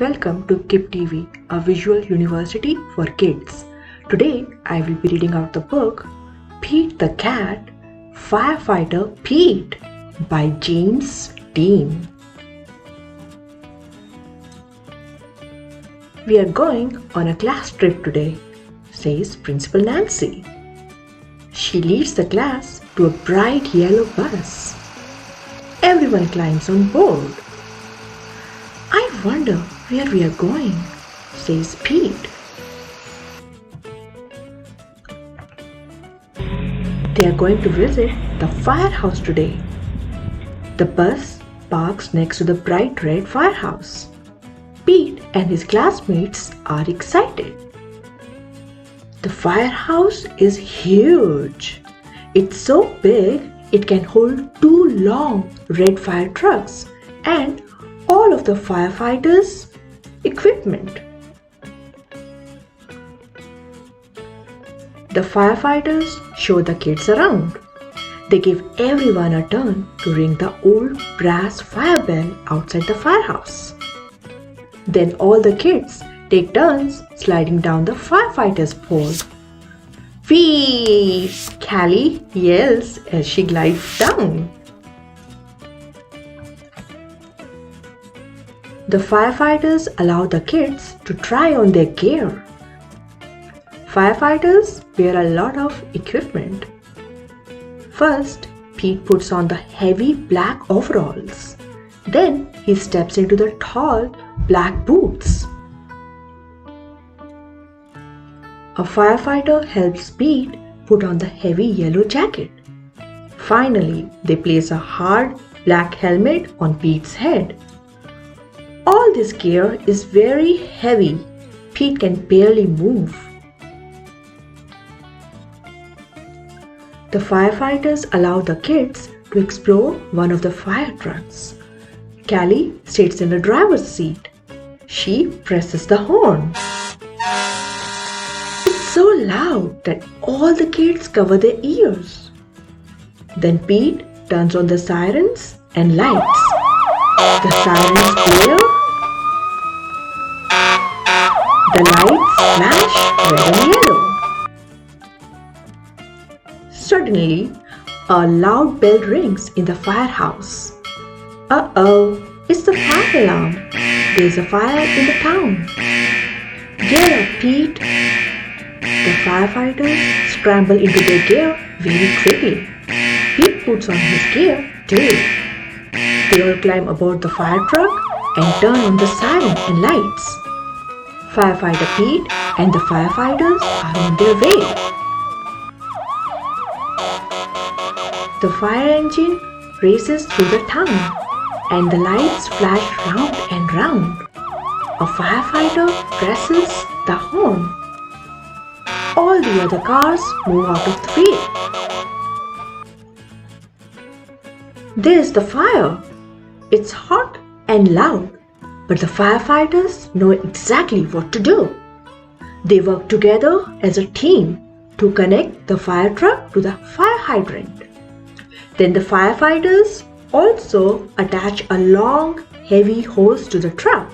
Welcome to KIP TV, a visual university for kids. Today I will be reading out the book Pete the Cat, Firefighter Pete by James Dean. We are going on a class trip today, says Principal Nancy. She leads the class to a bright yellow bus. Everyone climbs on board. I wonder where we are going, says Pete. They are going to visit the firehouse today. The bus parks next to the bright red firehouse. Pete and his classmates are excited. The firehouse is huge. It's so big it can hold 2 long red fire trucks and all of the firefighters' equipment. The firefighters show the kids around. They give everyone a turn to ring the old brass fire bell outside the firehouse. Then all the kids take turns sliding down the firefighter's pole. Whee! Callie yells as she glides down. The firefighters allow the kids to try on their gear. Firefighters wear a lot of equipment. First, Pete puts on the heavy black overalls. Then he steps into the tall black boots. A firefighter helps Pete put on the heavy yellow jacket. Finally, they place a hard black helmet on Pete's head. All this gear is very heavy. Pete can barely move. The firefighters allow the kids to explore one of the fire trucks. Callie sits in the driver's seat. She presses the horn. It's so loud that all the kids cover their ears. Then Pete turns on the sirens and lights. The sirens blare. The lights flash red and yellow. Suddenly, a loud bell rings in the firehouse. Uh-oh, it's the fire alarm. There's a fire in the town. Gear up, Pete. The firefighters scramble into their gear very quickly. Pete puts on his gear too. They all climb aboard the fire truck and turn on the siren and lights. Firefighter Pete and the firefighters are on their way. The fire engine races through the town and the lights flash round and round. A firefighter presses the horn. All the other cars move out of the way. There's the fire. It's hot and loud, but the firefighters know exactly what to do. They work together as a team to connect the fire truck to the fire hydrant. Then the firefighters also attach a long, heavy hose to the truck.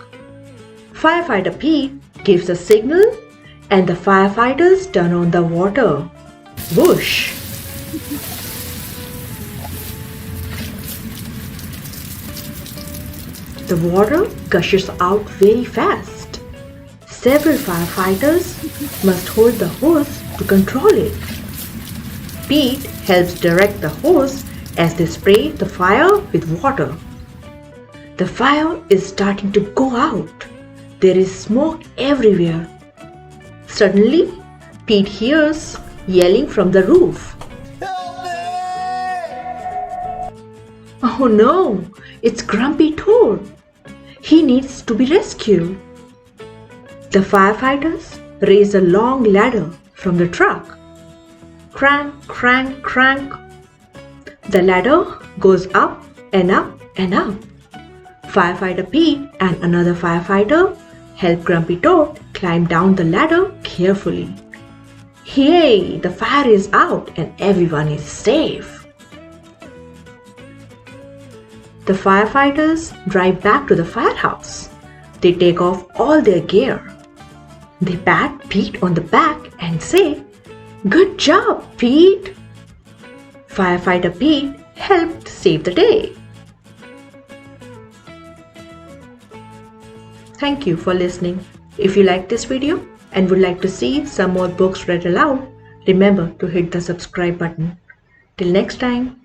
Firefighter Pete gives a signal and the firefighters turn on the water. Whoosh! The water gushes out very fast. Several firefighters must hold the hose to control it. Pete helps direct the hose as they spray the fire with water. The fire is starting to go out. There is smoke everywhere. Suddenly, Pete hears yelling from the roof. Help me! Oh no, it's Grumpy Toad. He needs to be rescued. The firefighters raise a long ladder from the truck. Crank, crank, crank. The ladder goes up and up and up. Firefighter Pete and another firefighter help Grumpy Toad climb down the ladder carefully. Yay! The fire is out and everyone is safe. The firefighters drive back to the firehouse. They take off all their gear. They pat Pete on the back and say, "Good job, Pete!" Firefighter Pete helped save the day. Thank you for listening. If you like this video and would like to see some more books read aloud, remember to hit the subscribe button. Till next time.